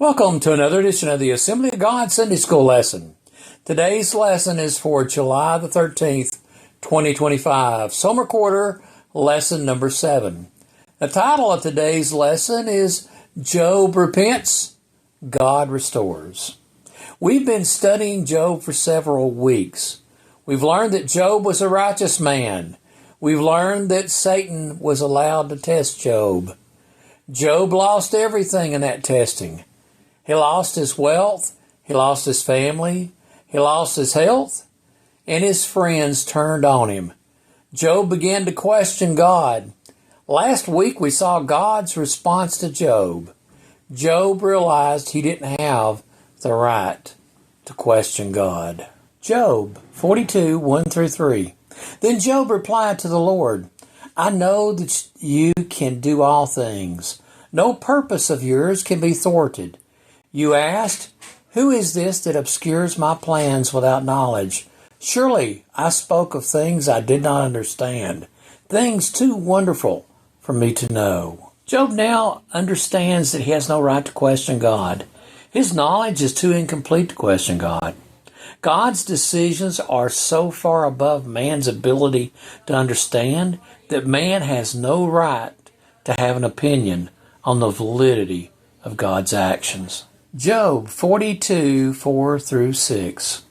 Welcome to another edition of the Assembly of God Sunday School lesson. Today's lesson is for July the 13th, 2025, Summer Quarter, lesson number 7. The title of today's lesson is Job Repents, God Restores. We've been studying Job for several weeks. We've learned that Job was a righteous man. We've learned that Satan was allowed to test Job. Job lost everything in that testing. He lost his wealth, he lost his family, he lost his health, and his friends turned on him. Job began to question God. Last week we saw God's response to Job. Job realized he didn't have the right to question God. Job 42, 1 through 3. Then Job replied to the Lord, I know that you can do all things. No purpose of yours can be thwarted. You asked, who is this that obscures my plans without knowledge? Surely I spoke of things I did not understand, things too wonderful for me to know. Job now understands that he has no right to question God. His knowledge is too incomplete to question God. God's decisions are so far above man's ability to understand that man has no right to have an opinion on the validity of God's actions. Job 42, 4 through 6.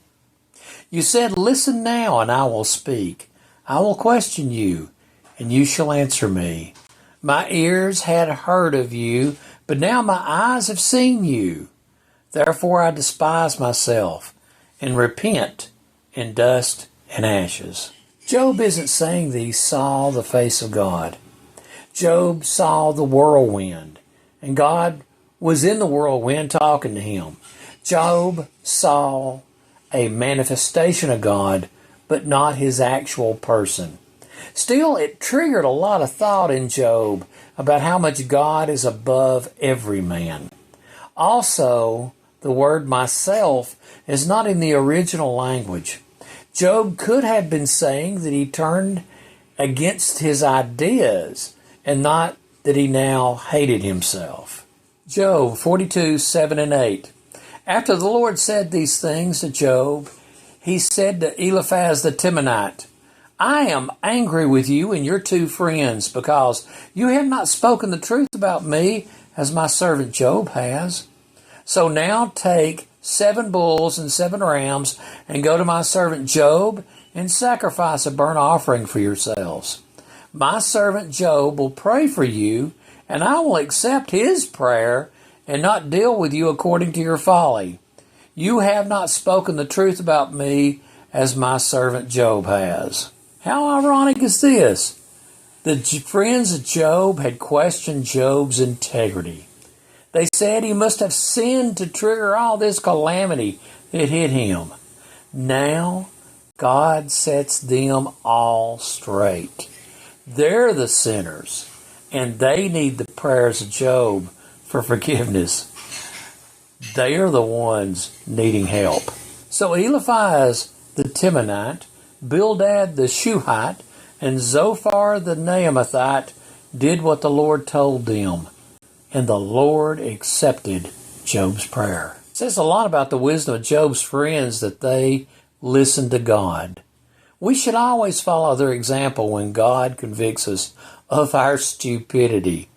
You said, listen now, and I will speak. I will question you, and you shall answer me. My ears had heard of you, but now my eyes have seen you. Therefore I despise myself, and repent in dust and ashes. Job isn't saying that he saw the face of God. Job saw the whirlwind, and God was in the whirlwind talking to him. Job saw a manifestation of God, but not his actual person. Still, it triggered a lot of thought in Job about how much God is above every man. Also, the word myself is not in the original language. Job could have been saying that he turned against his ideas and not that he now hated himself. Job 42, 7 and 8. After the Lord said these things to Job, he said to Eliphaz the Temanite, I am angry with you and your two friends, because you have not spoken the truth about me, as my servant Job has. So now take 7 bulls and 7 rams, and go to my servant Job, and sacrifice a burnt offering for yourselves. My servant Job will pray for you, and I will accept his prayer and not deal with you according to your folly. You have not spoken the truth about me as my servant Job has. How ironic is this? The friends of Job had questioned Job's integrity. They said he must have sinned to trigger all this calamity that hit him. Now, God sets them all straight. They're the sinners, and they need the prayers of Job for forgiveness. They are the ones needing help. So Eliphaz the Temanite, Bildad the Shuhite, and Zophar the Naamathite did what the Lord told them, and the Lord accepted Job's prayer. It says a lot about the wisdom of Job's friends that they listened to God. We should always follow their example when God convicts us of our stupidity.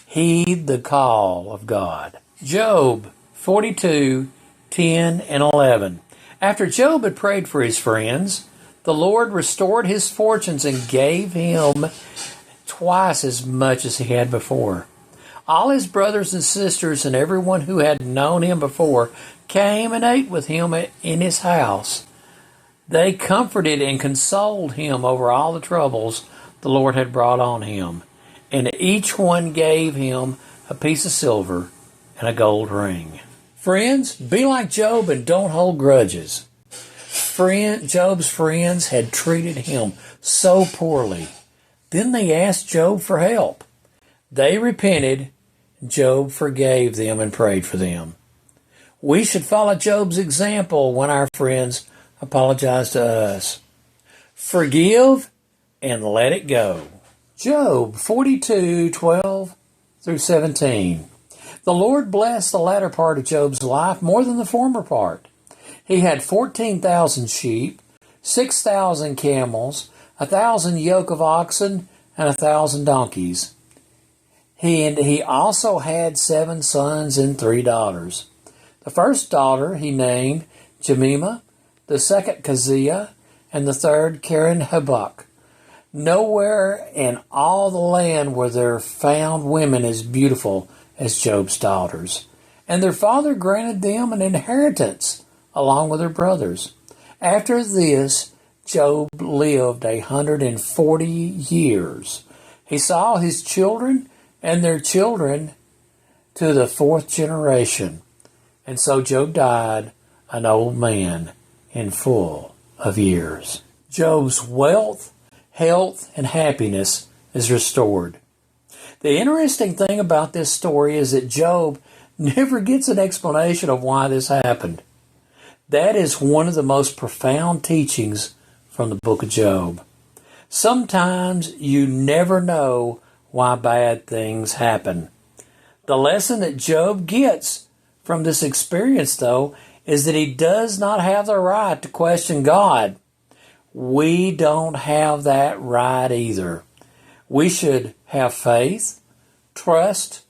Heed the call of God. Job 42, 10 and 11. After Job had prayed for his friends, the Lord restored his fortunes and gave him twice as much as he had before. All his brothers and sisters and everyone who had known him before came and ate with him in his house. They comforted and consoled him over all the troubles the Lord had brought on him, and each one gave him a piece of silver and a gold ring. Friends, be like Job and don't hold grudges. Job's friends had treated him so poorly. Then they asked Job for help. They repented. Job forgave them and prayed for them. We should follow Job's example when our friends apologize to us. Forgive and let it go. Job 42, 12 through 17. The Lord blessed the latter part of Job's life more than the former part. He had 14,000 sheep, 6,000 camels, 1,000 yoke of oxen, and 1,000 donkeys. He also had 7 sons and 3 daughters. The first daughter he named Jemimah, the second Keziah, and the third Keren-Happuch. Nowhere in all the land were there found women as beautiful as Job's daughters, and their father granted them an inheritance along with their brothers. After this, Job lived 140 years. He saw his children and their children to the 4th generation, and so Job died an old man and full of years. Job's wealth, health, and happiness is restored. The interesting thing about this story is that Job never gets an explanation of why this happened. That is one of the most profound teachings from the book of Job. Sometimes you never know why bad things happen. The lesson that Job gets from this experience, though, is that he does not have the right to question God. We don't have that right either. We should have faith, trust,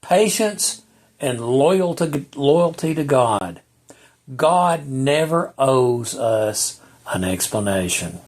patience, and loyalty to God. God never owes us an explanation.